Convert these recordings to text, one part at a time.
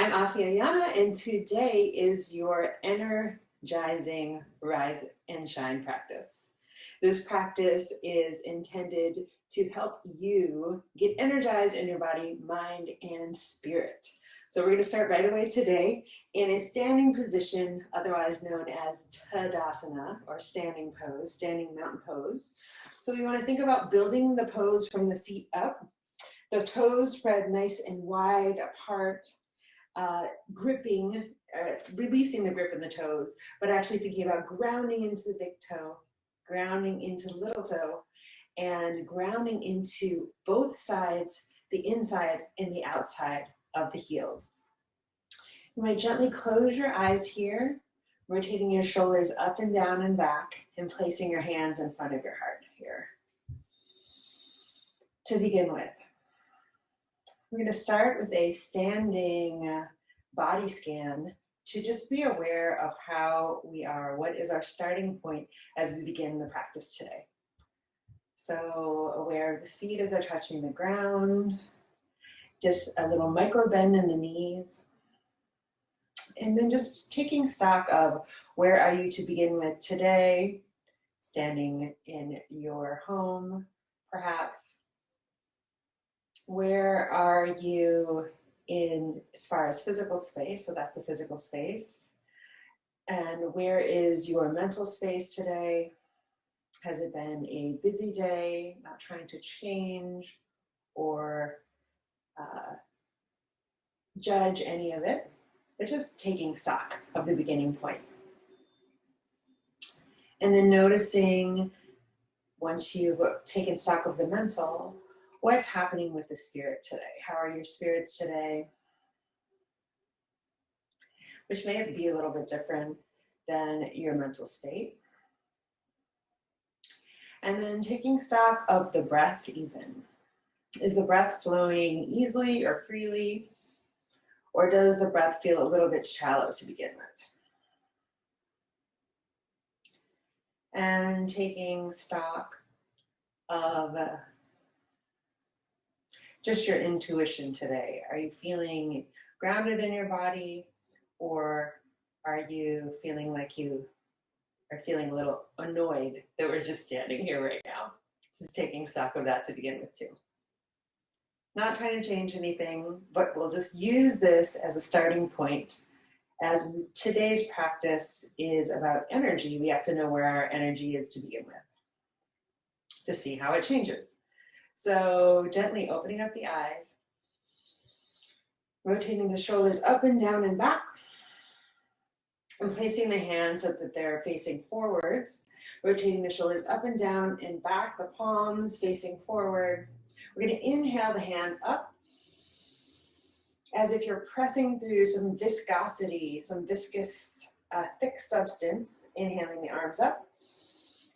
I'm Afia, and today is your Energizing Rise and Shine practice. This practice is intended to help you get energized in your body, mind, and spirit. So we're going to start right away today in a standing position, otherwise known as Tadasana, or standing pose, standing mountain pose. So we want to think about building the pose from the feet up, the toes spread nice and wide apart, gripping, releasing the grip in the toes, but actually thinking about grounding into the big toe, grounding into the little toe, and grounding into both sides, the inside and the outside of the heels. You might gently close your eyes here, rotating your shoulders up and down and back, and placing your hands in front of your heart here. To begin with, we're going to start with a standing body scan to just be aware of how we are, what is our starting point as we begin the practice today. So aware of the feet as they're touching the ground, just a little micro bend in the knees, and then just taking stock of where are you to begin with today, standing in your home, perhaps. Where are you in as far as physical space? So that's the physical space. And where is your mental space today? Has it been a busy day, not trying to change or judge any of it, but just taking stock of the beginning point. And then noticing, once you've taken stock of the mental, what's happening with the spirit today? How are your spirits today? Which may be a little bit different than your mental state. And then taking stock of the breath even. Is the breath flowing easily or freely? Or does the breath feel a little bit shallow to begin with? And taking stock of just your intuition today. Are you feeling grounded in your body, or are you feeling like you are feeling a little annoyed that we're just standing here right now? Just taking stock of that to begin with too. Not trying to change anything, but we'll just use this as a starting point. As today's practice is about energy, we have to know where our energy is to begin with, to see how it changes. So gently opening up the eyes, rotating the shoulders up and down and back, and placing the hands so that they're facing forwards, rotating the shoulders up and down and back, the palms facing forward. We're going to inhale the hands up as if you're pressing through some viscosity, some viscous, thick substance, inhaling the arms up.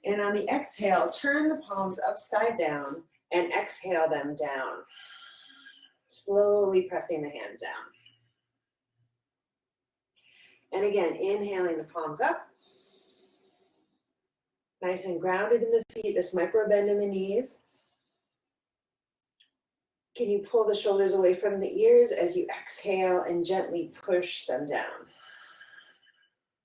And on the exhale, turn the palms upside down and exhale them down, slowly pressing the hands down. And again, inhaling the palms up, nice and grounded in the feet, this micro bend in the knees. Can you pull the shoulders away from the ears as you exhale and gently push them down?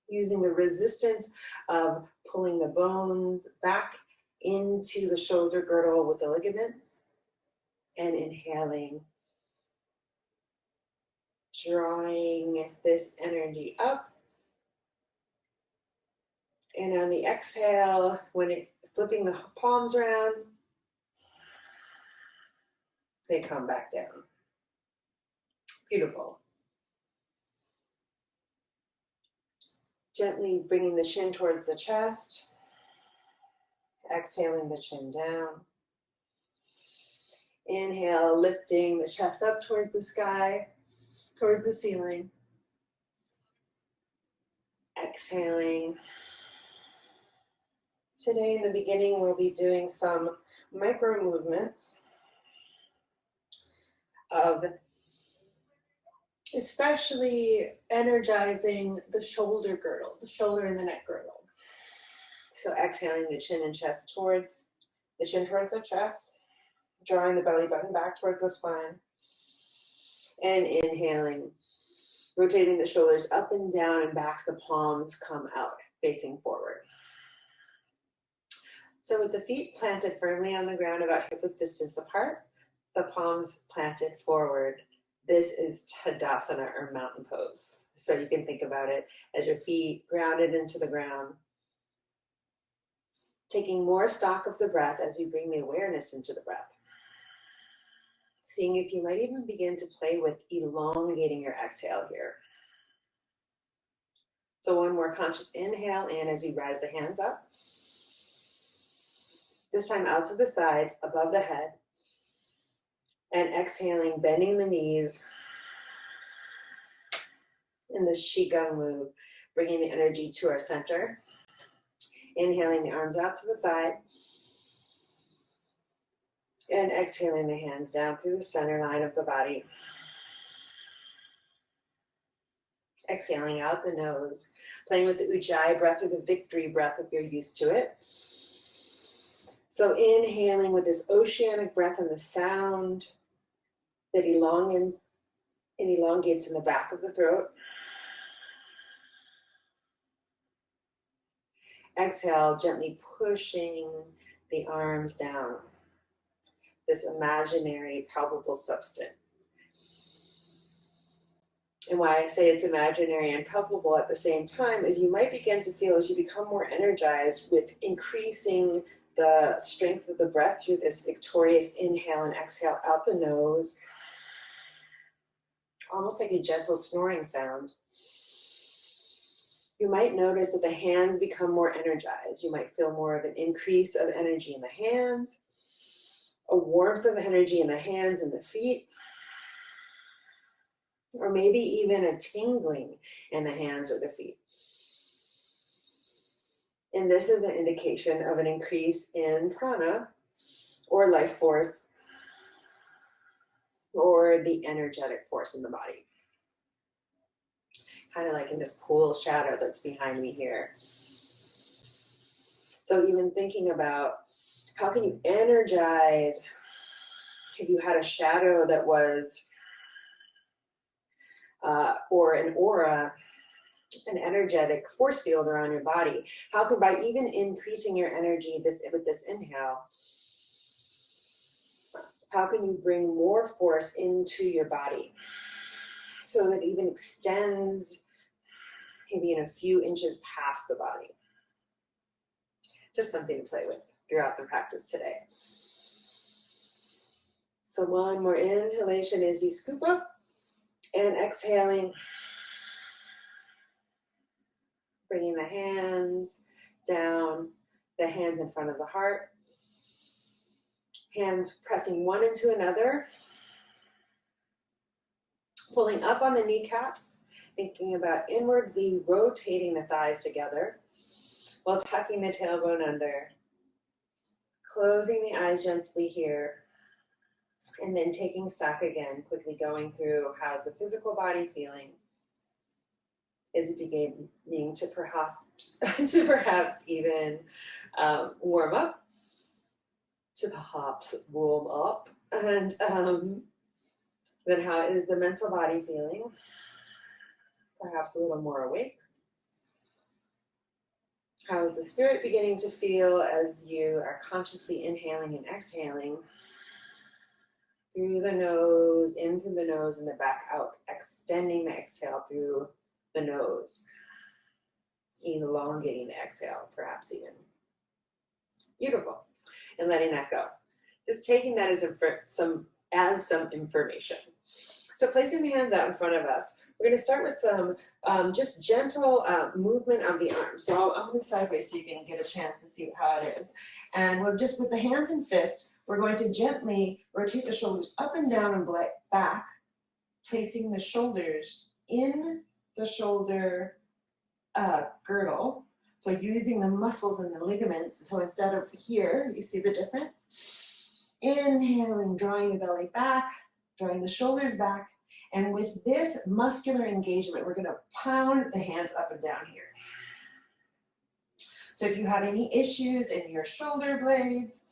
Using the resistance of pulling the bones back into the shoulder girdle with the ligaments, and inhaling, drawing this energy up. And on the exhale, flipping the palms around, they come back down. Beautiful. Gently bringing the chin towards the chest. Exhaling the chin down. Inhale, lifting the chest up towards the sky, towards the ceiling. Exhaling. Today in the beginning, we'll be doing some micro movements of especially energizing the shoulder girdle, the shoulder and the neck girdle. So exhaling the chin and chest towards the chin towards the chest, drawing the belly button back towards the spine, and inhaling Rotating the shoulders up and down and back, the palms come out, facing forward. So with the feet planted firmly on the ground about hip-width distance apart, the palms planted forward, this is Tadasana, or mountain pose. So you can think about it as your feet grounded into the ground, taking more stock of the breath as we bring the awareness into the breath. Seeing if you might even begin to play with elongating your exhale here. So one more conscious inhale in as you rise the hands up. This time out to the sides, above the head. And exhaling, bending the knees. In the Qigong move, bringing the energy to our center. Inhaling the arms out to the side. And exhaling the hands down through the center line of the body. Exhaling out the nose, playing with the Ujjayi breath or the victory breath if you're used to it. So inhaling with this oceanic breath and the sound that elongates in the back of the throat. Exhale, gently pushing the arms down. This imaginary, palpable substance. And why I say it's imaginary and palpable at the same time is you might begin to feel as you become more energized with increasing the strength of the breath through this victorious inhale and exhale out the nose, almost like a gentle snoring sound. You might notice that the hands become more energized. You might feel more of an increase of energy in the hands, a warmth of energy in the hands and the feet, or maybe even a tingling in the hands or the feet. And this is an indication of an increase in prana, or life force, or the energetic force in the body. Kind of like in this cool shadow that's behind me here. So even thinking about how can you energize if you had a shadow that was, or an aura, an energetic force field around your body. How could, by even increasing your energy with this inhale, how can you bring more force into your body so that it even extends maybe in a few inches past the body? Just something to play with throughout the practice today. So one more inhalation as you scoop up, and exhaling, bringing the hands down, the hands in front of the heart, hands pressing one into another, pulling up on the kneecaps, thinking about inwardly rotating the thighs together while tucking the tailbone under, closing the eyes gently here, and then taking stock again, quickly going through how's the physical body feeling. Is it beginning to perhaps even warm up? To perhaps warm up. And then how is the mental body feeling? Perhaps a little more awake. How is the spirit beginning to feel as you are consciously inhaling and exhaling? Through the nose, in through the nose, and the back out, extending the exhale through the nose, elongating the exhale, perhaps even. Beautiful. And letting that go. Just taking that as some information. So placing the hands out in front of us, we're going to start with some just gentle movement of the arms. So I'll move sideways so you can get a chance to see how it is. And we'll just, with the hands and fists, we're going to gently rotate the shoulders up and down and back, placing the shoulders in the shoulder girdle. So using the muscles and the ligaments. So instead of here, you see the difference? Inhaling, drawing the belly back, drawing the shoulders back. And with this muscular engagement, we're going to pound the hands up and down here. So if you have any issues in your shoulder blades,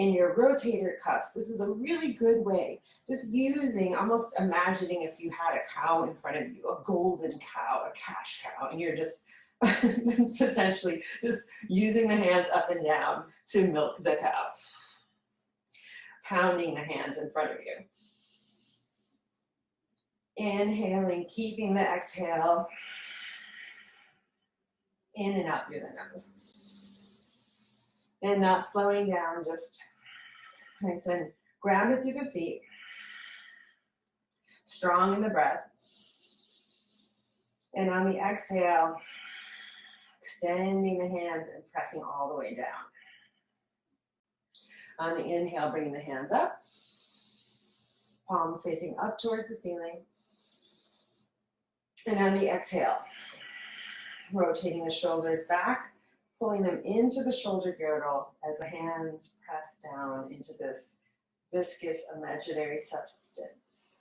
in your rotator cuffs. This is a really good way, just using, almost imagining if you had a cow in front of you, a golden cow, a cash cow, and you're just potentially just using the hands up and down to milk the cow. Pounding the hands in front of you. Inhaling, keeping the exhale in and out through the nose. And not slowing down, just nice and grounded through the feet. Strong in the breath. And on the exhale, extending the hands and pressing all the way down. On the inhale, bringing the hands up. Palms facing up towards the ceiling. And on the exhale, rotating the shoulders back, pulling them into the shoulder girdle as the hands press down into this viscous imaginary substance.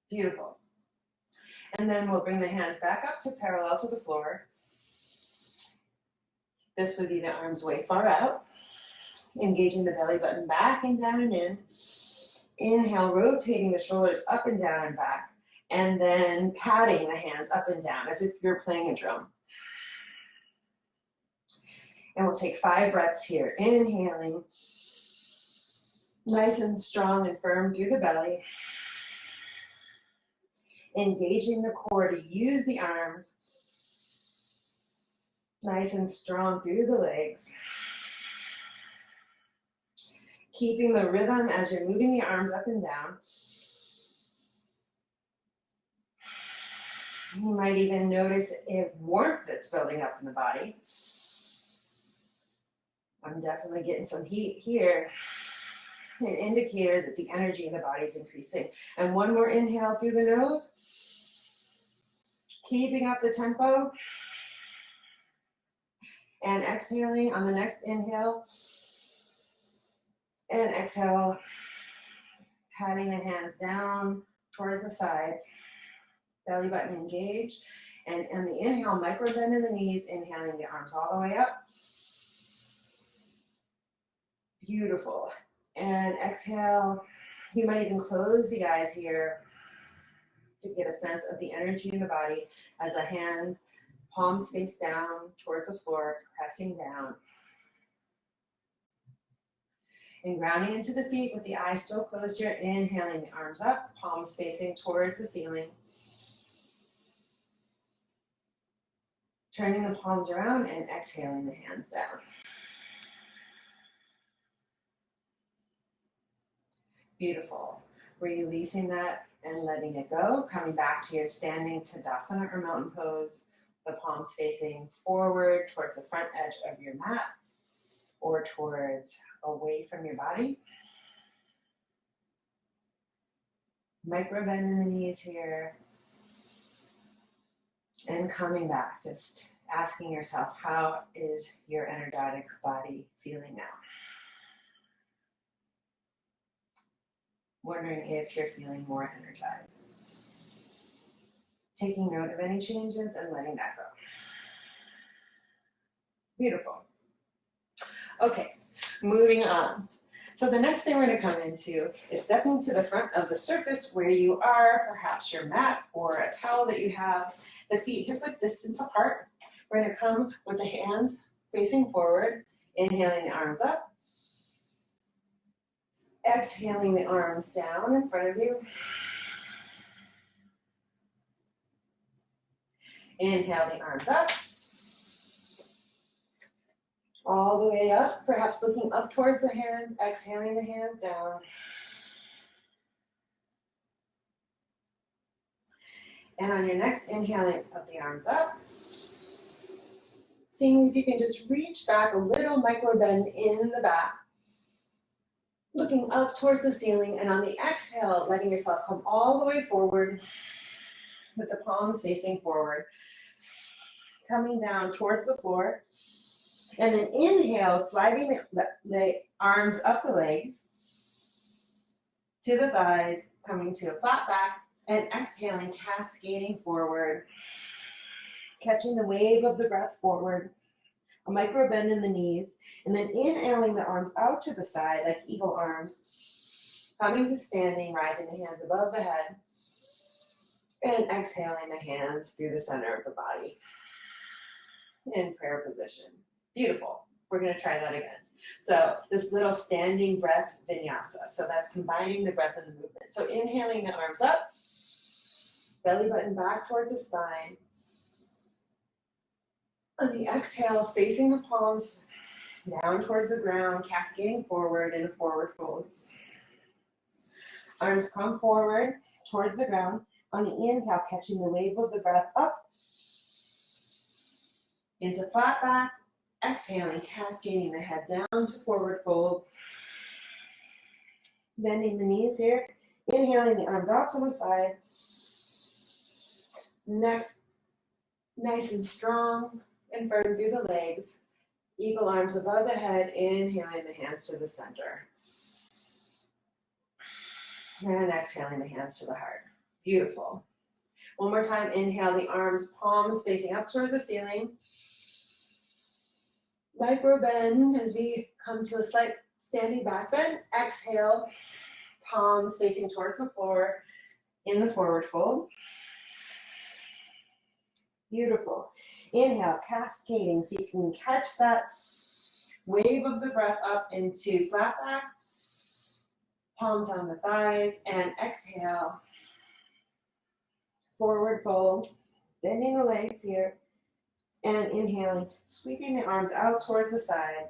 Beautiful. And then we'll bring the hands back up to parallel to the floor. This would be the arms way far out. Engaging the belly button back and down and in. Inhale, rotating the shoulders up and down and back. And then patting the hands up and down as if you're playing a drum. And we'll take 5 breaths here. Inhaling, nice and strong and firm through the belly. Engaging the core to use the arms. Nice and strong through the legs. Keeping the rhythm as you're moving the arms up and down. You might even notice a warmth that's building up in the body. I'm definitely getting some heat here. An indicator that the energy in the body is increasing. And one more inhale through the nose. Keeping up the tempo. And exhaling on the next inhale. And exhale, patting the hands down towards the sides. Belly button engaged. And on the inhale, micro bend in the knees, inhaling the arms all the way up. Beautiful. And exhale, you might even close the eyes here to get a sense of the energy in the body as the hands, palms face down towards the floor, pressing down. And grounding into the feet with the eyes still closed here, inhaling the arms up, palms facing towards the ceiling. Turning the palms around and exhaling the hands down. Beautiful. Releasing that and letting it go. Coming back to your standing Tadasana or mountain pose. The palms facing forward towards the front edge of your mat or towards away from your body. Micro bend in the knees here. And coming back, just asking yourself, how is your energetic body feeling now? Wondering if you're feeling more energized. Taking note of any changes and letting that go. Beautiful. Okay, moving on. So the next thing we're going to come into is stepping to the front of the surface where you are, perhaps your mat or a towel that you have. The feet hip-width distance apart. We're going to come with the hands facing forward, inhaling the arms up. Exhaling the arms down in front of you. Inhale the arms up. All the way up, perhaps looking up towards the hands, exhaling the hands down. And on your next inhaling of the arms up, seeing if you can just reach back a little micro bend in the back. Looking up towards the ceiling, and on the exhale, letting yourself come all the way forward with the palms facing forward. Coming down towards the floor. And then inhale, sliding the arms up the legs to the thighs, coming to a flat back, and exhaling, cascading forward, catching the wave of the breath forward, A micro bend in the knees, and then inhaling the arms out to the side like eagle arms, coming to standing, rising the hands above the head, and exhaling the hands through the center of the body in prayer position. Beautiful. We're going to try that again. So this little standing breath vinyasa. So that's combining the breath and the movement. So inhaling the arms up, belly button back towards the spine. On the exhale, facing the palms down towards the ground, cascading forward in a forward fold. Arms come forward towards the ground. On the inhale, catching the wave of the breath up into flat back. Exhaling, cascading the head down to forward fold. Bending the knees here. Inhaling the arms out to the side. Next, nice and strong and firm through the legs. Eagle arms above the head, inhaling the hands to the center. And exhaling the hands to the heart. Beautiful. One more time, inhale the arms, palms facing up towards the ceiling. Micro bend as we come to a slight standing back bend. Exhale, palms facing towards the floor in the forward fold. Beautiful. Inhale, cascading so you can catch that wave of the breath up into flat back, palms on the thighs, and exhale, forward fold, bending the legs here, and inhaling, sweeping the arms out towards the side,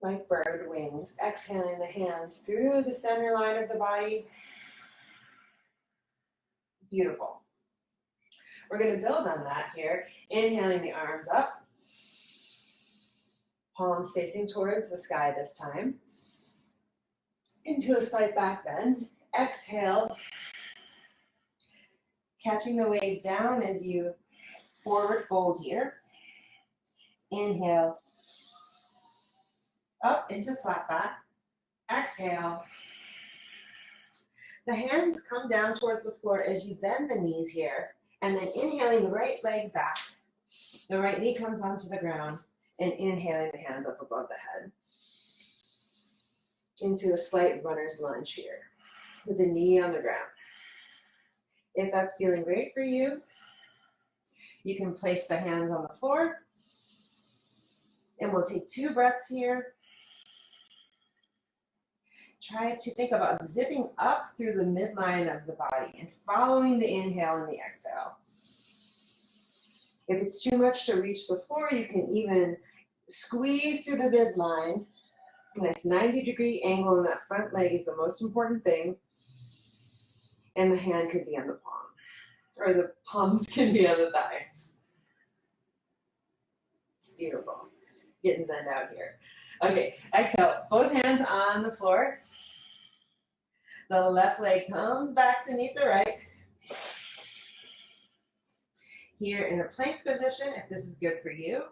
like bird wings. Exhaling the hands through the center line of the body. Beautiful. We're going to build on that here. Inhaling the arms up. Palms facing towards the sky this time. Into a slight back bend. Exhale. Catching the wave down as you forward fold here. Inhale. Up into flat back. Exhale. The hands come down towards the floor as you bend the knees here. And then inhaling the right leg back. The right knee comes onto the ground. And inhaling the hands up above the head. Into a slight runner's lunge here. With the knee on the ground. If that's feeling great for you, you can place the hands on the floor. And we'll take 2 breaths here. Try to think about zipping up through the midline of the body and following the inhale and the exhale. If it's too much to reach the floor, you can even squeeze through the midline. Nice 90-degree angle in that front leg is the most important thing. And the hand could be on the palm, or the palms can be on the thighs. Beautiful. Getting zen out here. Okay, exhale, both hands on the floor. The left leg comes back to meet the right. Here in a plank position, if this is good for you.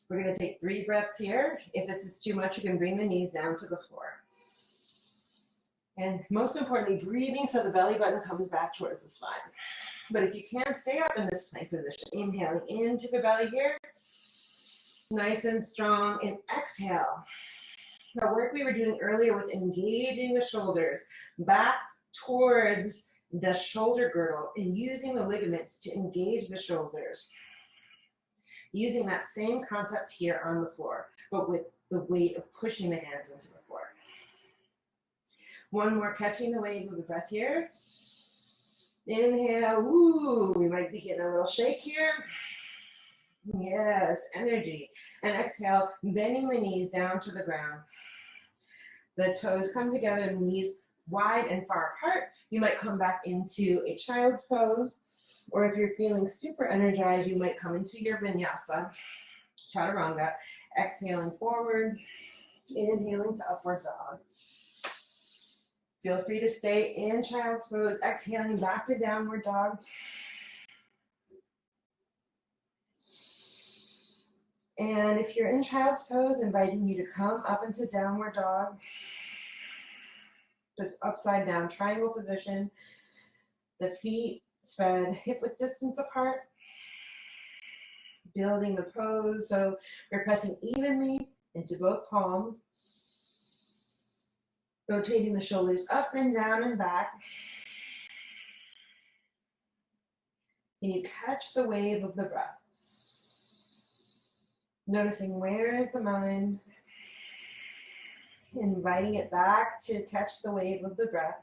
We're going to take 3 breaths here. If this is too much, you can bring the knees down to the floor. And most importantly, breathing so the belly button comes back towards the spine. But if you can't, stay up in this plank position. Inhaling into the belly here. Nice and strong. And exhale. The work we were doing earlier with engaging the shoulders back towards the shoulder girdle and using the ligaments to engage the shoulders. Using that same concept here on the floor, but with the weight of pushing the hands into the floor. One more, catching the wave of the breath here. Inhale, woo, we might be getting a little shake here. Yes, energy. And exhale, bending the knees down to the ground. The toes come together, the knees wide and far apart. You might come back into a child's pose, or if you're feeling super energized, you might come into your vinyasa, chaturanga, exhaling forward, inhaling to upward dog. Feel free to stay in child's pose, exhaling back to downward dog. And if you're in child's pose, inviting you to come up into downward dog. This upside down triangle position. The feet spread hip width distance apart. building the pose. So we're pressing evenly into both palms, rotating the shoulders up and down and back. Can you catch the wave of the breath? Noticing where is the mind, inviting it back to catch the wave of the breath.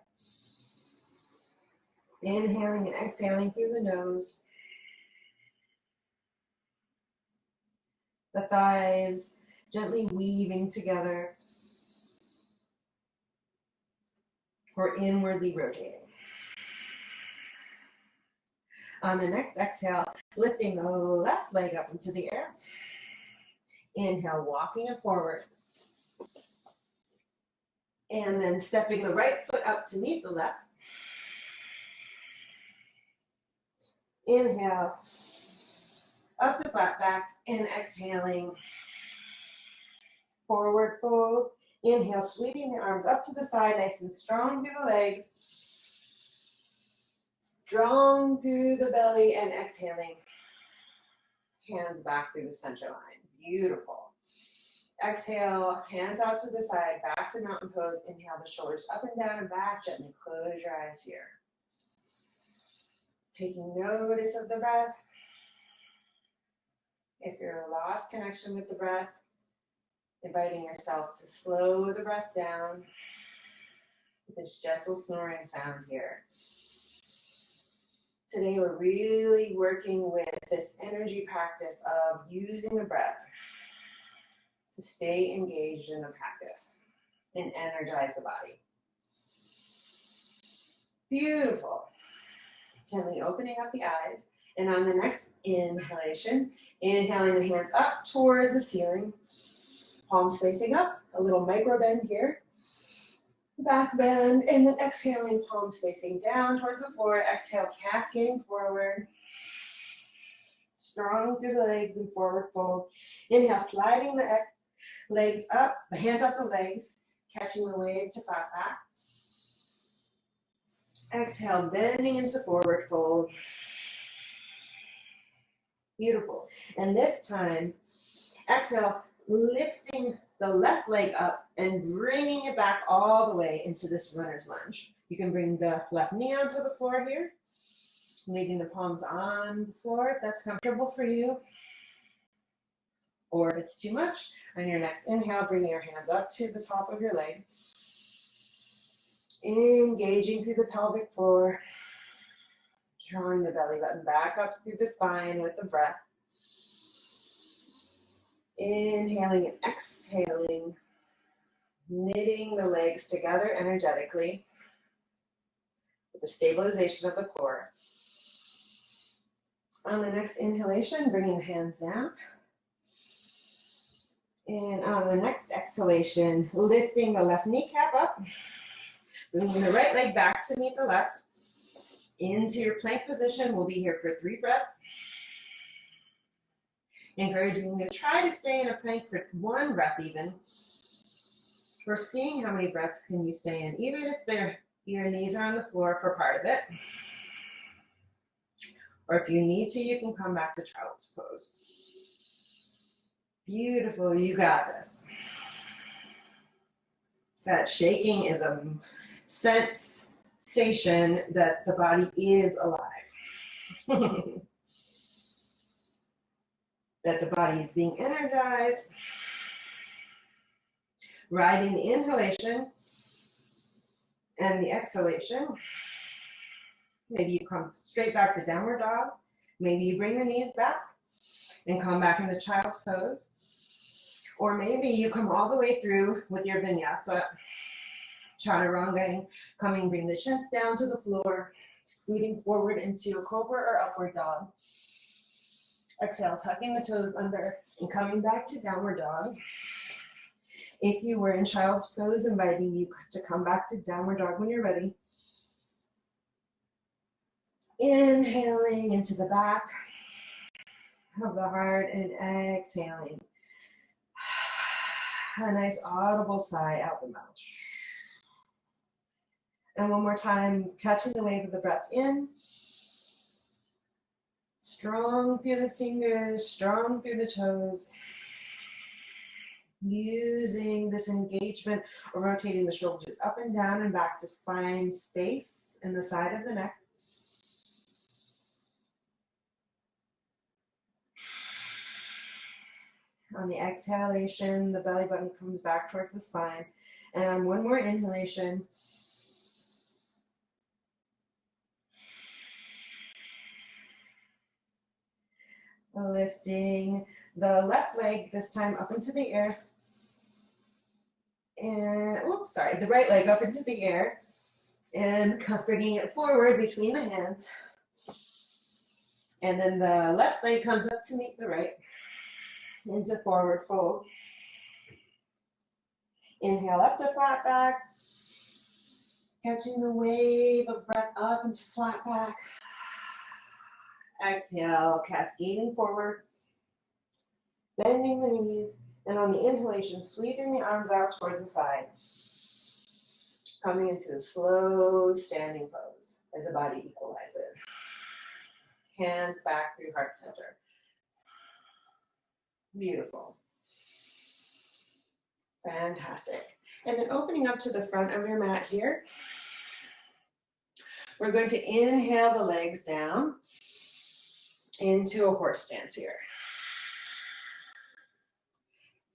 Inhaling and exhaling through the nose. The thighs gently weaving together or inwardly rotating. On the next exhale, lifting the left leg up into the air. Inhale, walking it forward. And then stepping the right foot up to meet the left. Inhale, up to flat back, and exhaling, forward fold. Inhale, sweeping the arms up to the side, nice and strong through the legs. Strong through the belly, and exhaling, hands back through the center line. Beautiful. Exhale, hands out to the side, back to mountain pose. Inhale, the shoulders up and down and back. Gently close your eyes here. Taking notice of the breath. If you're lost connection with the breath, inviting yourself to slow the breath down with this gentle snoring sound here. Today we're really working with this energy practice of using the breath to stay engaged in the practice and energize the body. Beautiful. Gently opening up the eyes. And on the next inhalation, inhaling the hands up towards the ceiling. Palms facing up, a little micro bend here. Back bend, and then exhaling, palms facing down towards the floor. Exhale, cascading forward. Strong through the legs and forward fold. Inhale, sliding the legs up, the hands up the legs, catching the wave to flat back. Exhale, bending into forward fold. Beautiful. And this time, exhale, lifting the left leg up and bringing it back all the way into this runner's lunge. You can bring the left knee onto the floor here, leaving the palms on the floor if that's comfortable for you. Or if it's too much, on your next inhale, bring your hands up to the top of your leg. Engaging through the pelvic floor. Drawing the belly button back up through the spine with the breath. Inhaling and exhaling. Knitting the legs together energetically with the stabilization of the core. On the next inhalation, bringing the hands down. And on the next exhalation, lifting the left kneecap up. Bringing the right leg back to meet the left. Into your plank position. We'll be here for 3 breaths. Encouraging you to try to stay in a plank for 1 breath even. We're seeing how many breaths can you stay in, even if your knees are on the floor for part of it. Or if you need to, you can come back to child's pose. Beautiful, you got this. That shaking is a sensation that the body is alive. That the body is being energized. Riding the inhalation and the exhalation. Maybe you come straight back to downward dog. Maybe you bring the knees back and come back into child's pose. Or maybe you come all the way through with your vinyasa, chaturanga, bring the chest down to the floor, scooting forward into a cobra or upward dog. Exhale, tucking the toes under and coming back to downward dog. If you were in child's pose, inviting you to come back to downward dog when you're ready. Inhaling into the back of the heart and exhaling. A nice audible sigh out the mouth. And one more time, catching the wave of the breath in. Strong through the fingers, strong through the toes. Using this engagement of rotating the shoulders up and down and back to spine space in the side of the neck. On the exhalation, the belly button comes back towards the spine. And one more inhalation. Lifting the left leg this time up into the air. And, oops, sorry, the right leg up into the air. And bringing it forward between the hands. And then the left leg comes up to meet the right. Into forward fold. Inhale up to flat back. Catching the wave of breath up into flat back. Exhale, cascading forward. Bending the knees. And on the inhalation, sweeping the arms out towards the side. Coming into a slow standing pose as the body equalizes. Hands back through heart center. Beautiful. Fantastic. And then opening up to the front of your mat here. We're going to inhale the legs down into a horse stance here.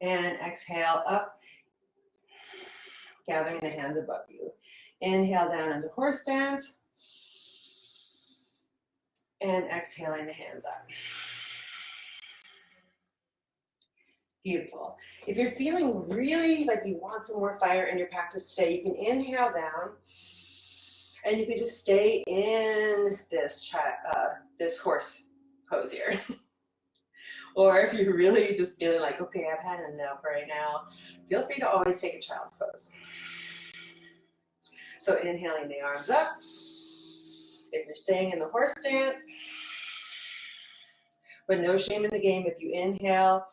And exhale up, gathering the hands above you. Inhale down into horse stance. And exhaling the hands up. Beautiful. If you're feeling really like you want some more fire in your practice today, you can inhale down and you can just stay in this horse pose here. Or if you're really just feeling like, okay, I've had enough right now, feel free to always take a child's pose. So inhaling the arms up. If you're staying in the horse stance, but no shame in the game if you inhale,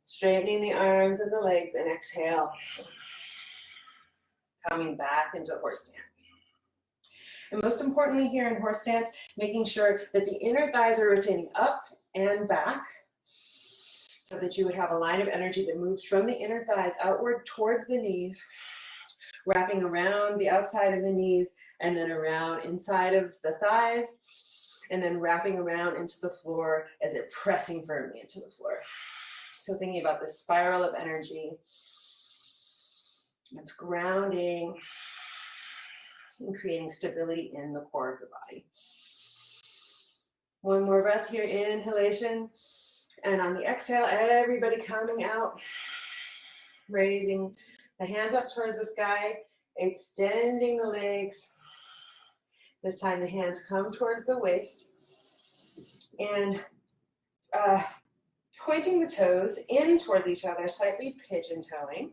straightening the arms and the legs, and exhale, coming back into horse stance. And most importantly here in horse stance, making sure that the inner thighs are rotating up and back so that you would have a line of energy that moves from the inner thighs outward towards the knees, wrapping around the outside of the knees and then around inside of the thighs, and then wrapping around into the floor as it pressing firmly into the floor. So thinking about this spiral of energy, it's grounding and creating stability in the core of the body. One more breath here, inhalation. And on the exhale, everybody coming out, raising the hands up towards the sky, extending the legs. This time the hands come towards the waist. And pointing the toes in towards each other, slightly pigeon-toeing.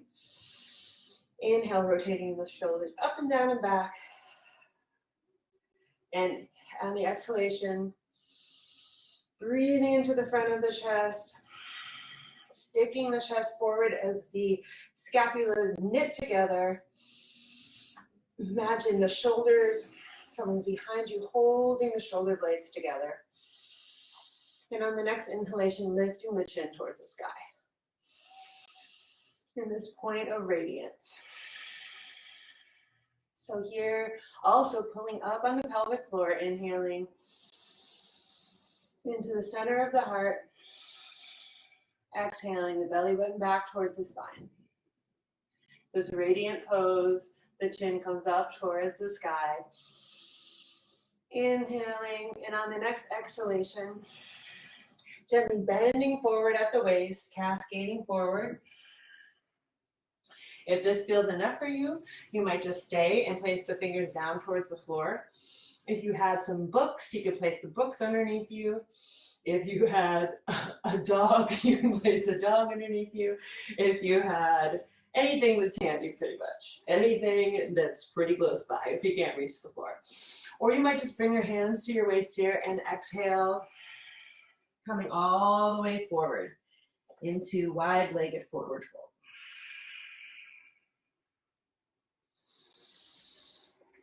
Inhale, rotating the shoulders up and down and back. And on the exhalation, breathing into the front of the chest, sticking the chest forward as the scapula knit together. Imagine the shoulders, someone behind you holding the shoulder blades together. And on the next inhalation, lifting the chin towards the sky. In this point of radiance. So here, also pulling up on the pelvic floor, inhaling into the center of the heart. Exhaling the belly button back towards the spine. This radiant pose, the chin comes up towards the sky. Inhaling, and on the next exhalation, gently bending forward at the waist, cascading forward. If this feels enough for you, you might just stay and place the fingers down towards the floor. If you had some books, you could place the books underneath you. If you had a dog, you can place a dog underneath you. If you had anything that's handy, pretty much. Anything that's pretty close by if you can't reach the floor. Or you might just bring your hands to your waist here and exhale, coming all the way forward into wide-legged forward fold.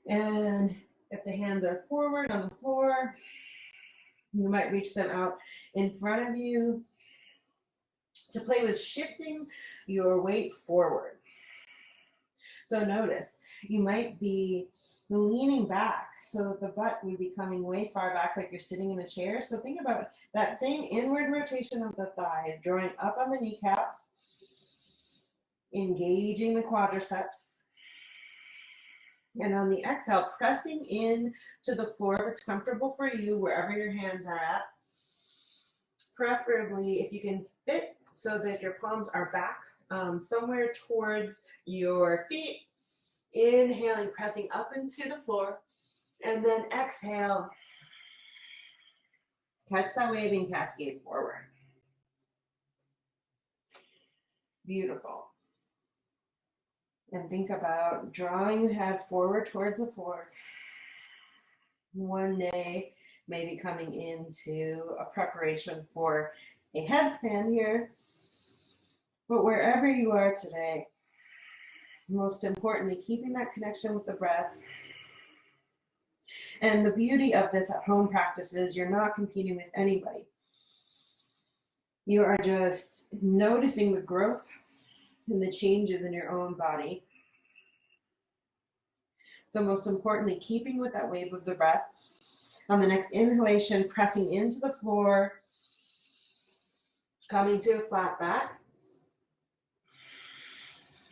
And if the hands are forward on the floor, You might reach them out in front of you to play with shifting your weight forward. So notice, you might be leaning back, so the butt would be coming way far back like you're sitting in a chair. So think about that same inward rotation of the thighs, drawing up on the kneecaps, engaging the quadriceps. And on the exhale, pressing in to the floor if it's comfortable for you, wherever your hands are at. Preferably, if you can fit so that your palms are back somewhere towards your feet. Inhaling, pressing up into the floor. And then exhale. Catch that waving cascade forward. Beautiful. And think about drawing the head forward towards the floor. One day, maybe coming into a preparation for a headstand here. But wherever you are today, most importantly, keeping that connection with the breath. And the beauty of this at home practice is you're not competing with anybody. You are just noticing the growth and the changes in your own body. So most importantly, keeping with that wave of the breath. On the next inhalation, pressing into the floor, coming to a flat back.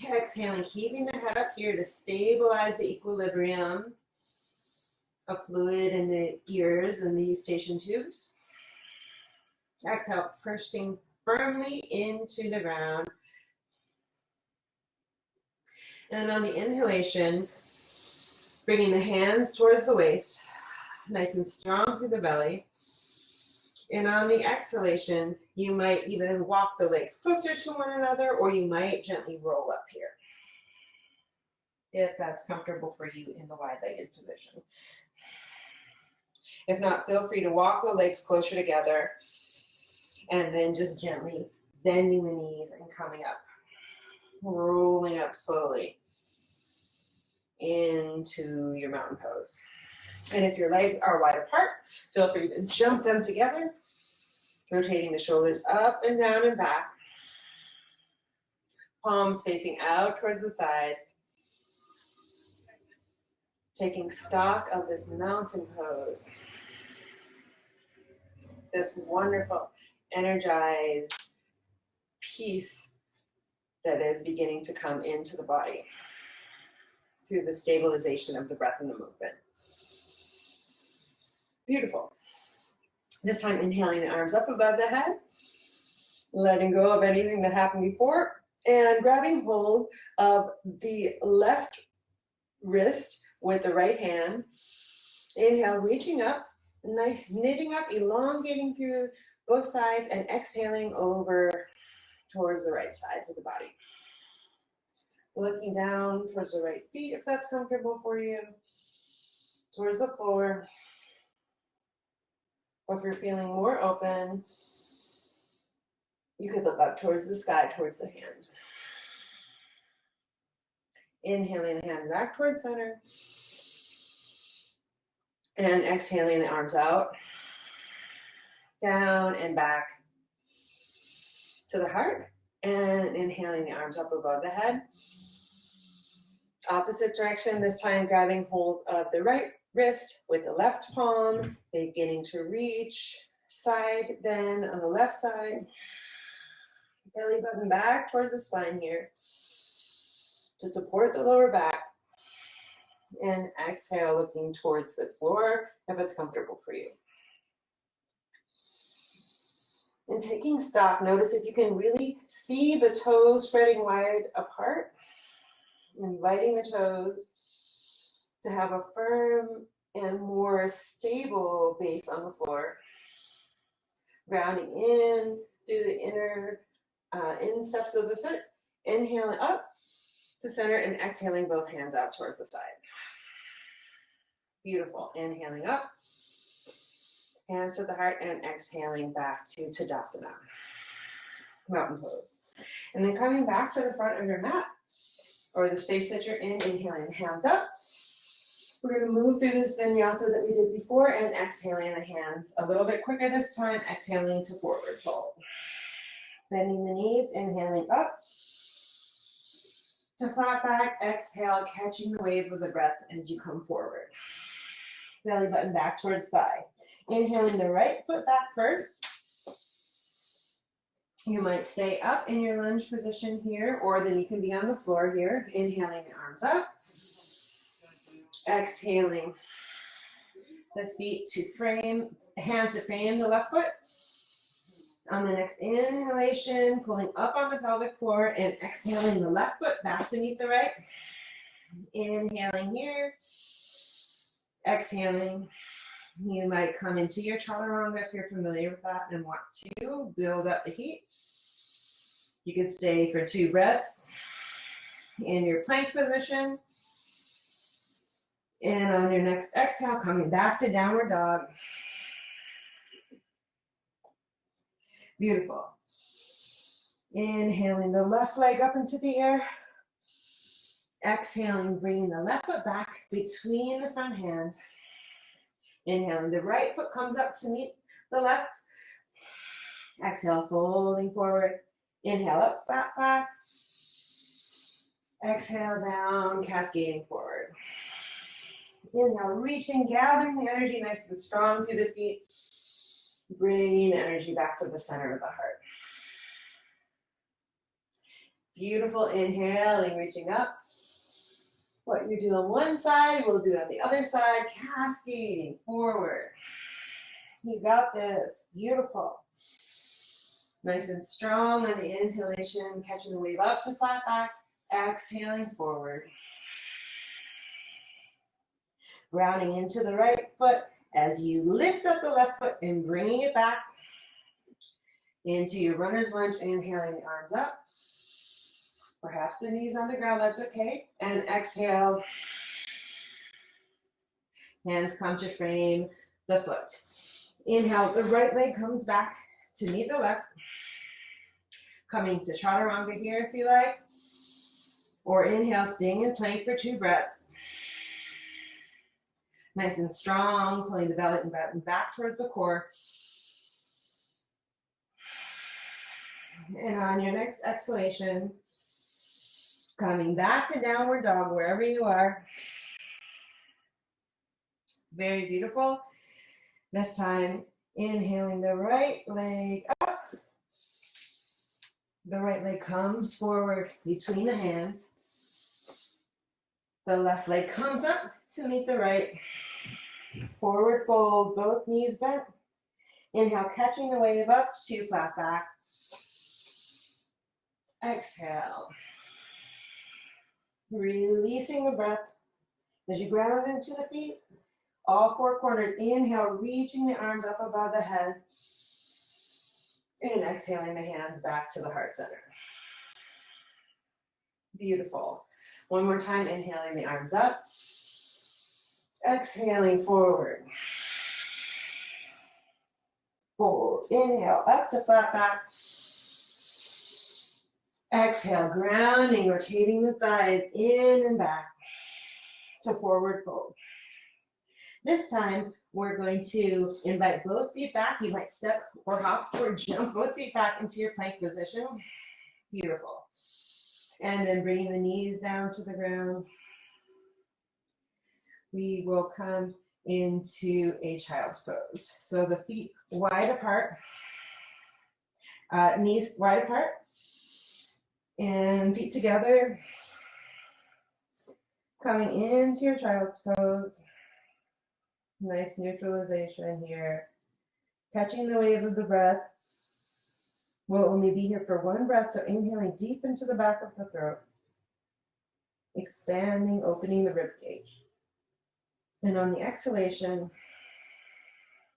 Exhaling, keeping the head up here to stabilize the equilibrium of fluid in the ears and the eustachian tubes. Exhale, pushing firmly into the ground. And on the inhalation, bringing the hands towards the waist, nice and strong through the belly. And on the exhalation, you might even walk the legs closer to one another, or you might gently roll up here, if that's comfortable for you in the wide-legged position. If not, feel free to walk the legs closer together, and then just gently bending the knees and coming up, rolling up slowly into your mountain pose. And if your legs are wide apart, feel free to jump them together, rotating the shoulders up and down and back, palms facing out towards the sides, taking stock of this mountain pose, this wonderful, energized peace that is beginning to come into the body through the stabilization of the breath and the movement. Beautiful. This time, inhaling the arms up above the head, letting go of anything that happened before, and grabbing hold of the left wrist with the right hand. Inhale, reaching up, knitting up, elongating through both sides, and exhaling over towards the right sides of the body. Looking down towards the right feet, if that's comfortable for you, towards the floor. Or if you're feeling more open, you could look up towards the sky, towards the hands. Inhaling the hands back towards center. And exhaling the arms out, down and back to the heart. And inhaling the arms up above the head. Opposite direction, this time grabbing hold of the right wrist with the left palm, beginning to reach, side bend on the left side. Belly button back towards the spine here to support the lower back. And exhale, looking towards the floor if it's comfortable for you. And taking stock, notice if you can really see the toes spreading wide apart, inviting the toes to have a firm and more stable base on the floor. Grounding in through the inner insteps of the foot, inhaling up to center and exhaling both hands out towards the side. Beautiful. Inhaling up, hands to the heart, and exhaling back to Tadasana, mountain pose. And then coming back to the front of your mat, or the space that you're in, inhaling hands up, We're going to move through this vinyasa that we did before and exhaling the hands a little bit quicker this time, exhaling to forward fold. Bending the knees, inhaling up to flat back, exhale, catching the wave of the breath as you come forward. Belly button back towards thigh. Inhaling the right foot back first. You might stay up in your lunge position here, or then you can be on the floor here. Inhaling the arms up. Exhaling the feet to frame, hands to frame the left foot. On the next inhalation, pulling up on the pelvic floor and exhaling the left foot back to meet the right. Inhaling here. Exhaling. You might come into your chaturanga if you're familiar with that and want to build up the heat. You could stay for 2 breaths in your plank position. And on your next exhale, coming back to downward dog. Beautiful. Inhaling the left leg up into the air. Exhaling, bringing the left foot back between the front hand. Inhaling, the right foot comes up to meet the left. Exhale, folding forward. Inhale, up, flat back. Exhale, down, cascading forward. Inhale, reaching, gathering the energy nice and strong through the feet. Bringing energy back to the center of the heart. Beautiful, inhaling, reaching up. What you do on one side, we'll do on the other side, cascading forward. You got this, beautiful. Nice and strong on the inhalation, catching the wave up to flat back, exhaling forward. Rounding into the right foot as you lift up the left foot and bringing it back into your runner's lunge, inhaling the arms up. Perhaps the knees on the ground, that's okay. And exhale. Hands come to frame the foot. Inhale, the right leg comes back to meet the left. Coming to chaturanga here if you like. Or inhale, staying in plank for 2 breaths. Nice and strong, pulling the belly button back towards the core. And on your next exhalation, coming back to downward dog wherever you are. Very beautiful. This time, inhaling the right leg up. The right leg comes forward between the hands. The left leg comes up to meet the right. Forward fold, both knees bent. Inhale, catching the wave up to flat back. Exhale. Releasing the breath as you ground into the feet. All 4 corners. Inhale, reaching the arms up above the head. And exhaling the hands back to the heart center. Beautiful. One more time, inhaling the arms up. Exhaling forward. Hold. Inhale, up to flat back. Exhale, grounding, rotating the thighs in and back to forward fold. This time, we're going to invite both feet back. You might step or hop or jump both feet back into your plank position. Beautiful. And then bringing the knees down to the ground. We will come into a child's pose. So the feet wide apart, knees wide apart, and feet together. Coming into your child's pose. Nice neutralization here. Catching the wave of the breath. We'll only be here for 1 breath, so inhaling deep into the back of the throat. Expanding, opening the rib cage. And on the exhalation,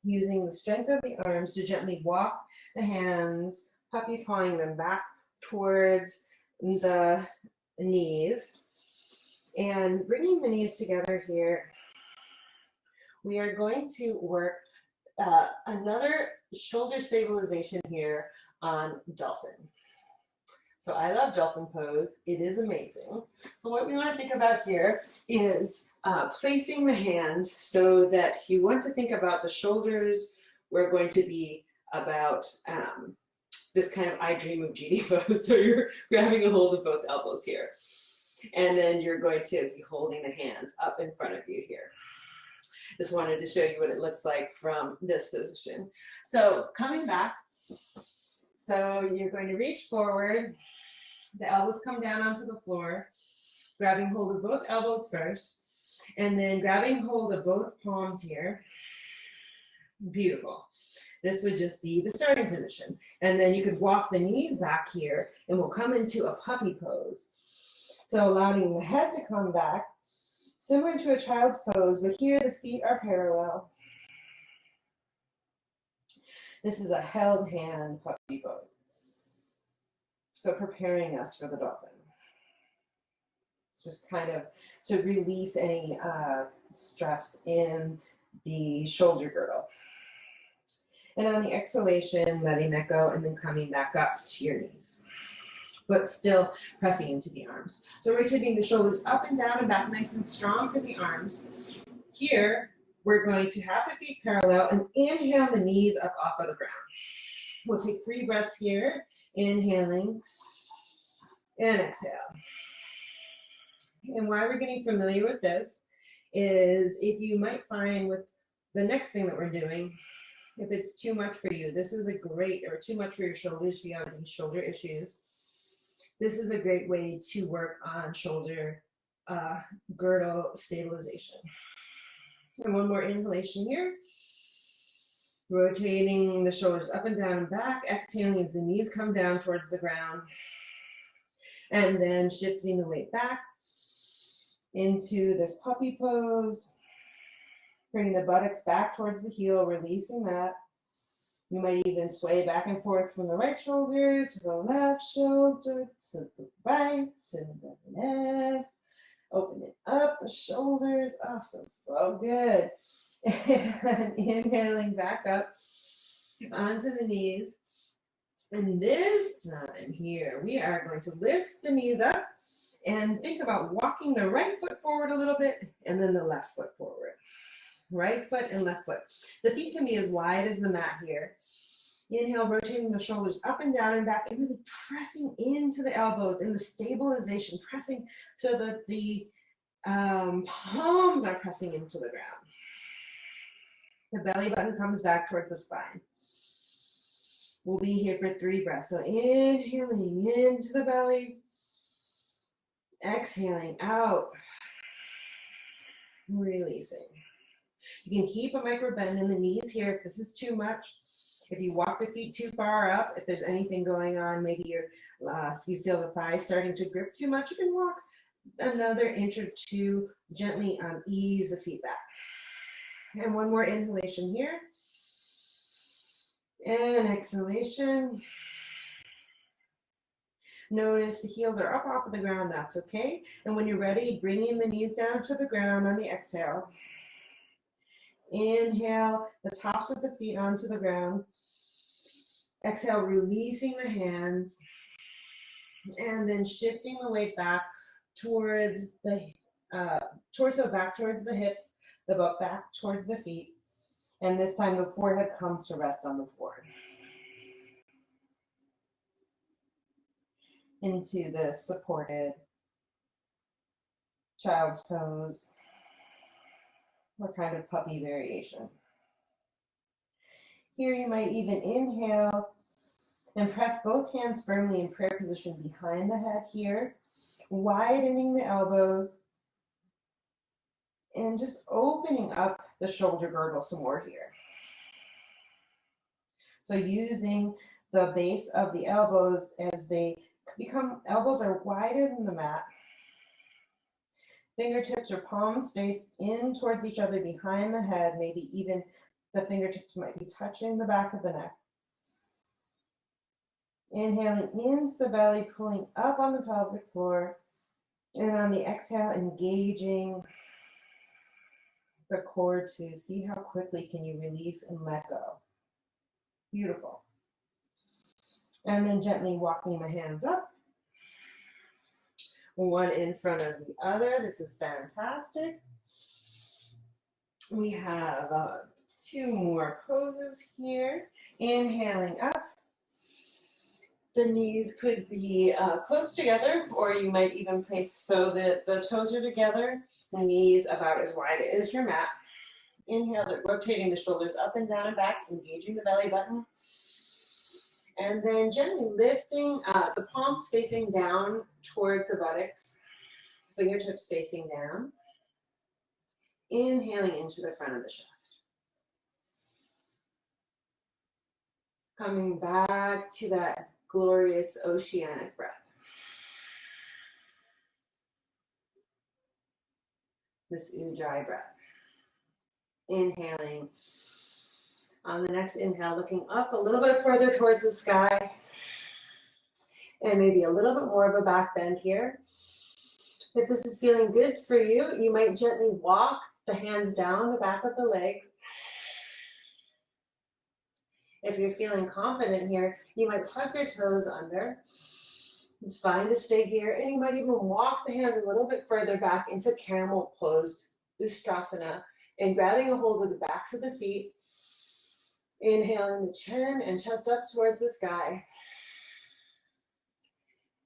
using the strength of the arms to gently walk the hands, puppy pawing them back towards the knees. And bringing the knees together here, we are going to work another shoulder stabilization here on dolphin. So I love dolphin pose. It is amazing. So what we want to think about here is placing the hands so that you want to think about the shoulders. We're going to be about this kind of I dream of GD pose. So you're grabbing a hold of both elbows here. And then you're going to be holding the hands up in front of you here. Just wanted to show you what it looks like from this position. So coming back, so you're going to reach forward. The elbows come down onto the floor, grabbing hold of both elbows first, and then grabbing hold of both palms here. Beautiful. This would just be the starting position. And then you could walk the knees back here, and we'll come into a puppy pose. So allowing the head to come back, similar to a child's pose, but here the feet are parallel. This is a held hand puppy pose. So preparing us for the dolphin. Just kind of to release any stress in the shoulder girdle. And on the exhalation, letting that go and then coming back up to your knees, but still pressing into the arms. So rotating the shoulders up and down and back nice and strong for the arms. Here, we're going to have the feet parallel and inhale the knees up off of the ground. We'll take 3 breaths here, inhaling and exhale. And why we're getting familiar with this is if you might find with the next thing that we're doing, if it's too much for you, this is a great, or too much for your shoulders, if you have any shoulder issues, this is a great way to work on shoulder girdle stabilization. And one more inhalation here. Rotating the shoulders up and down and back, exhaling as the knees come down towards the ground. And then shifting the weight back into this puppy pose. Bring the buttocks back towards the heel, releasing that. You might even sway back and forth from the right shoulder to the left shoulder, to the right, to the left. Open it up, the shoulders. Oh, feels so good. And inhaling back up onto the knees. And this time here, we are going to lift the knees up and think about walking the right foot forward a little bit and then the left foot forward. Right foot and left foot. The feet can be as wide as the mat here. Inhale, rotating the shoulders up and down and back and really pressing into the elbows in the stabilization, pressing so that the palms are pressing into the ground. The belly button comes back towards the spine. We'll be here for 3 breaths. So inhaling into the belly, exhaling out, releasing. You can keep a micro bend in the knees here if this is too much. If you walk the feet too far up, if there's anything going on, maybe you feel the thighs starting to grip too much, you can walk another inch or 2, gently ease the feet back. And one more inhalation here. And exhalation. Notice the heels are up off of the ground, that's okay. And when you're ready, bringing the knees down to the ground on the exhale. Inhale, the tops of the feet onto the ground. Exhale, releasing the hands. And then shifting the weight back towards the torso back towards the hips, the butt back towards the feet. And this time the forehead comes to rest on the floor. Into the supported child's pose or kind of puppy variation. Here you might even inhale and press both hands firmly in prayer position behind the head here, widening the elbows and just opening up the shoulder girdle some more here. So using the base of the elbows as they become, elbows are wider than the mat. Fingertips or palms faced in towards each other behind the head, maybe even the fingertips might be touching the back of the neck. Inhaling into the belly, pulling up on the pelvic floor. And on the exhale, engaging the core to see how quickly can you release and let go. Beautiful. And then gently walking the hands up one in front of the other. This is fantastic. We have 2 more poses here. Inhaling up. The knees could be close together, or you might even place so that the toes are together, the knees about as wide as your mat. Inhale, rotating the shoulders up and down and back, engaging the belly button. And then gently lifting the palms facing down towards the buttocks, fingertips facing down. Inhaling into the front of the chest. Coming back to that glorious oceanic breath. This ujjayi breath. Inhaling. On the next inhale, looking up a little bit further towards the sky. And maybe a little bit more of a back bend here. If this is feeling good for you, you might gently walk the hands down the back of the legs. If you're feeling confident here, you might tuck your toes under. It's fine to stay here. And you might even walk the hands a little bit further back into camel pose, Ustrasana, and grabbing a hold of the backs of the feet. Inhaling the chin and chest up towards the sky.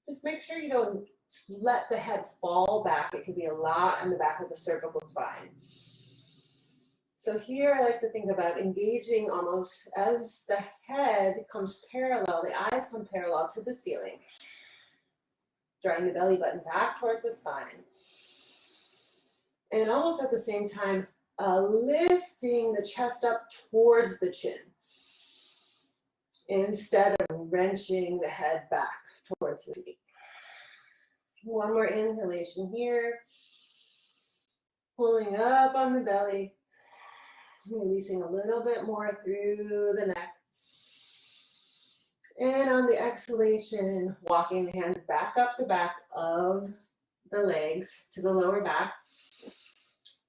Just make sure you don't let the head fall back. It can be a lot on the back of the cervical spine. So here I like to think about engaging almost as the head comes parallel, the eyes come parallel to the ceiling. Drawing the belly button back towards the spine. And almost at the same time, lifting the chest up towards the chin instead of wrenching the head back towards the feet. One more inhalation here. Pulling up on the belly. Releasing a little bit more through the neck. And on the exhalation, walking the hands back up the back of the legs to the lower back.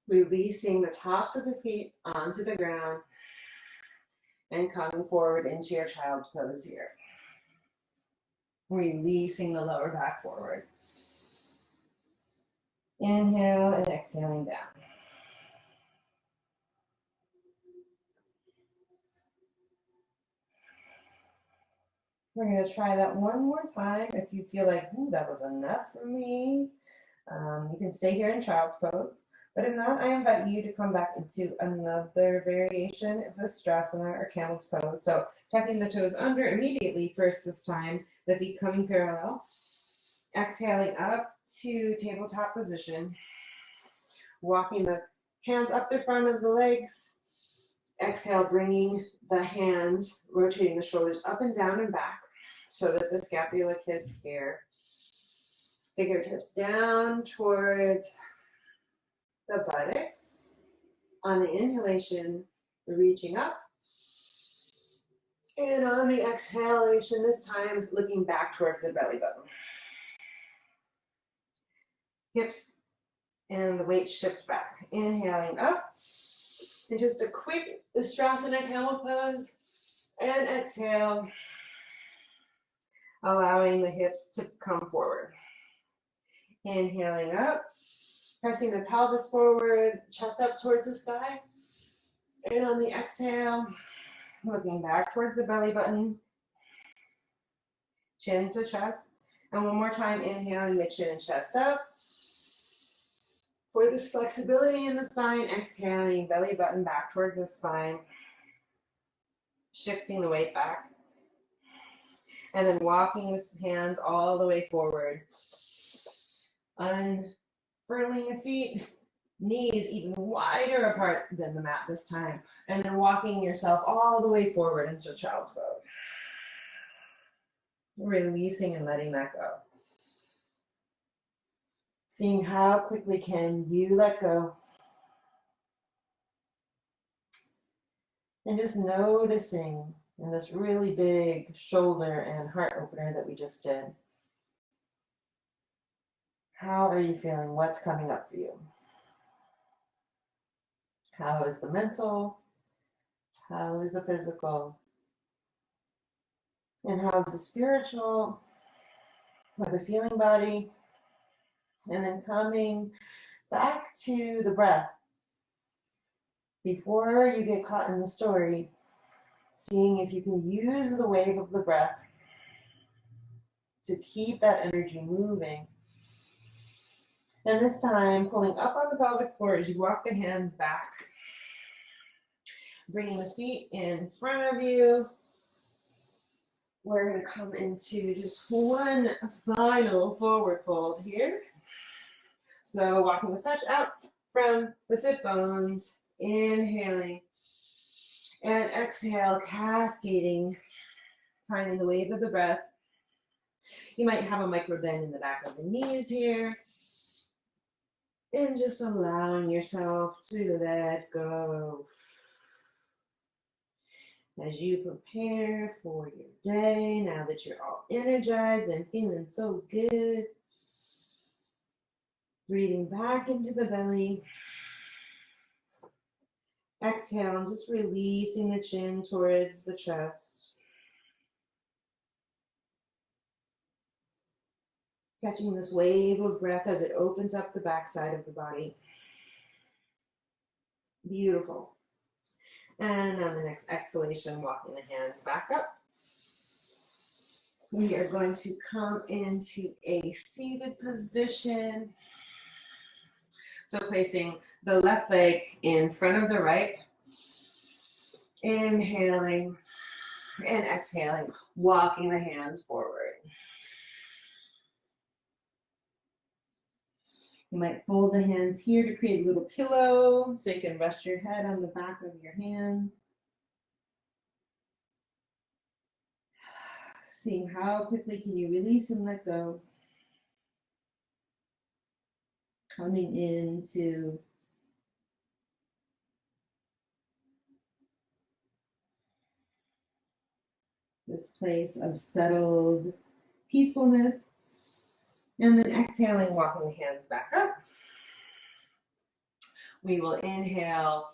Releasing the tops of the feet onto the ground. And coming forward into your child's pose here. Releasing the lower back forward. Inhale and exhaling down. We're going to try that one more time. If you feel like, that was enough for me, you can stay here in child's pose. But if not, I invite you to come back into another variation of Ustrasana or camel's pose. So tucking the toes under immediately first this time, the feet coming parallel. Exhaling up to tabletop position. Walking the hands up the front of the legs. Exhale, bringing the hands, rotating the shoulders up and down and back so that the scapula kiss here. Fingertips down towards the buttocks. On the inhalation, reaching up. And on the exhalation, this time looking back towards the belly button. Hips and the weight shift back. Inhaling up. And just a quick Ustrasana camel pose. And exhale. Allowing the hips to come forward. Inhaling up. Pressing the pelvis forward, chest up towards the sky. And on the exhale, looking back towards the belly button. Chin to chest. And one more time, inhaling the chin and chest up. For this flexibility in the spine, exhaling, belly button back towards the spine. Shifting the weight back. And then walking with hands all the way forward. Unfurling the feet, knees even wider apart than the mat this time. And then walking yourself all the way forward into child's pose. Releasing and letting that go. Seeing how quickly can you let go. And just noticing in this really big shoulder and heart opener that we just did. How are you feeling? What's coming up for you? How is the mental? How is the physical? And how is the spiritual or the feeling body? And then coming back to the breath. Before you get caught in the story, seeing if you can use the wave of the breath to keep that energy moving. And this time, pulling up on the pelvic floor as you walk the hands back. Bringing the feet in front of you. We're going to come into just one final forward fold here. So walking the flesh out from the sit bones, inhaling and exhale, cascading, finding the wave of the breath. You might have a micro bend in the back of the knees here. And just allowing yourself to let go. As you prepare for your day, now that you're all energized and feeling so good, breathing back into the belly. Exhale, and just releasing the chin towards the chest. Catching this wave of breath as it opens up the backside of the body. Beautiful. And on the next exhalation, walking the hands back up. We are going to come into a seated position. So placing the left leg in front of the right. Inhaling and exhaling, walking the hands forward. You might fold the hands here to create a little pillow so you can rest your head on the back of your hands. Seeing how quickly can you release and let go. Coming into this place of settled peacefulness. And then exhaling, walking the hands back up. We will inhale,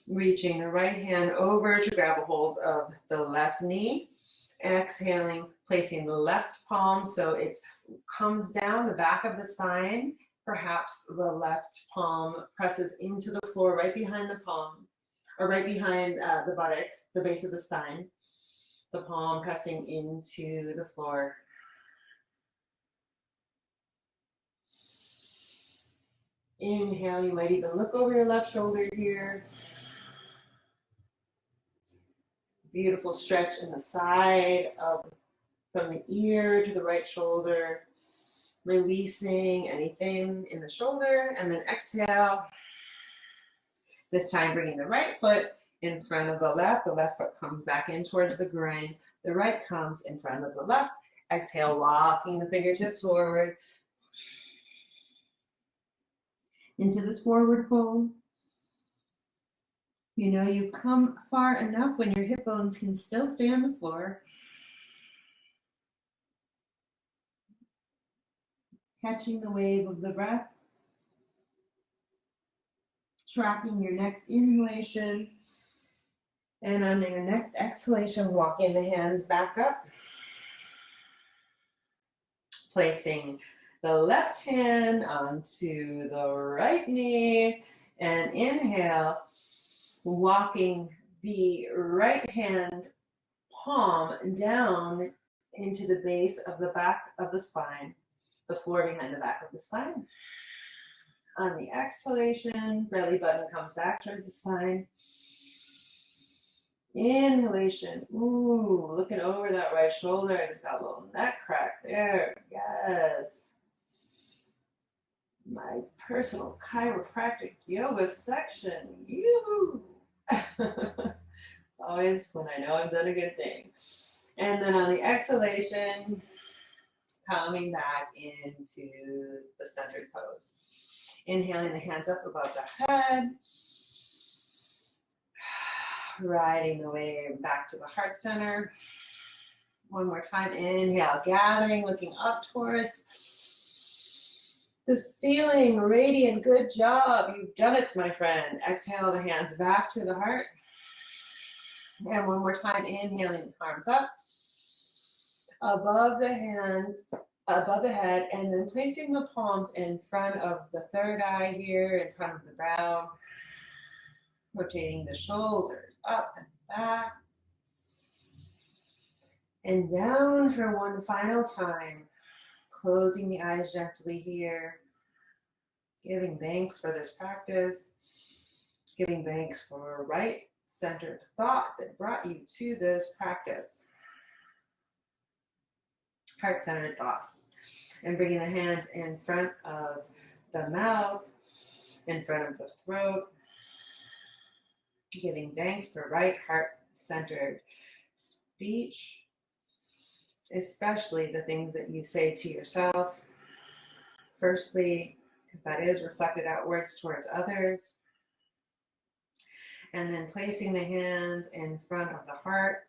reaching the right hand over to grab a hold of the left knee. Exhaling, placing the left palm so it comes down the back of the spine. Perhaps the left palm presses into the floor right behind the palm, or right behind the buttocks, the base of the spine. The palm pressing into the floor. Inhale, you might even look over your left shoulder here. Beautiful stretch in the side from the ear to the right shoulder. Releasing anything in the shoulder, and then exhale. This time bringing the right foot in front of the left foot comes back in towards the groin, the right comes in front of the left. Exhale, walking the fingertips forward into this forward fold. You know you come far enough when your hip bones can still stay on the floor. Catching the wave of the breath. Tracking your next inhalation. And on your next exhalation, walking the hands back up. Placing the left hand onto the right knee. And inhale, walking the right hand palm down into the base of the back of the spine, the floor behind the back of the spine. On the exhalation, belly button comes back towards the spine. Inhalation, ooh, looking over that right shoulder. I just got a little neck crack there, yes. My personal chiropractic yoga section, yoo-hoo. Always when I know I've done a good thing. And then on the exhalation, coming back into the centered pose. Inhaling the hands up above the head. Riding the wave back to the heart center. One more time, inhale, gathering, looking up towards the ceiling. Radiant, good job. You've done it, my friend. Exhale the hands back to the heart. And one more time, inhaling, arms up. Above the hands, above the head, and then placing the palms in front of the third eye here, in front of the brow, rotating the shoulders up and back, and down for one final time, closing the eyes gently here, giving thanks for this practice, giving thanks for right-centered thought that brought you to this practice, heart-centered thought. And bringing the hands in front of the mouth, in front of the throat, giving thanks for right heart-centered speech, especially the things that you say to yourself. Firstly, because that is reflected outwards towards others. And then placing the hands in front of the heart.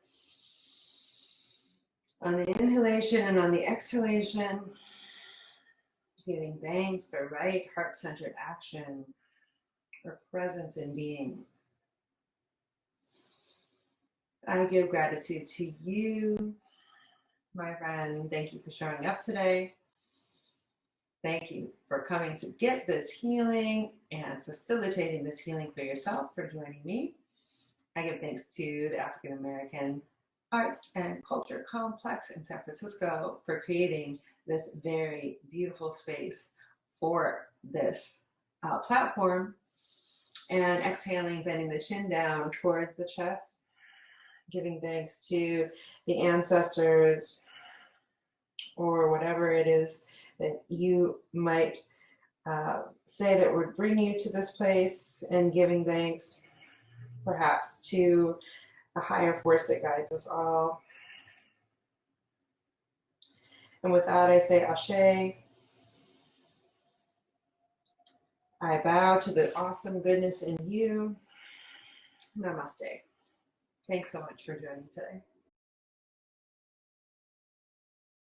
On the inhalation and on the exhalation, giving thanks for right heart-centered action or presence in being. I give gratitude to you, my friend. Thank you for showing up today. Thank you for coming to get this healing and facilitating this healing for yourself, for joining me. I give thanks to the African American Arts and Culture Complex in San Francisco for creating this very beautiful space for this platform. And exhaling, bending the chin down towards the chest, giving thanks to the ancestors or whatever it is that you might say that would bring you to this place, and giving thanks perhaps to a higher force that guides us all. And with that, I say Ashe. I bow to the awesome goodness in you. Namaste. Thanks so much for joining today.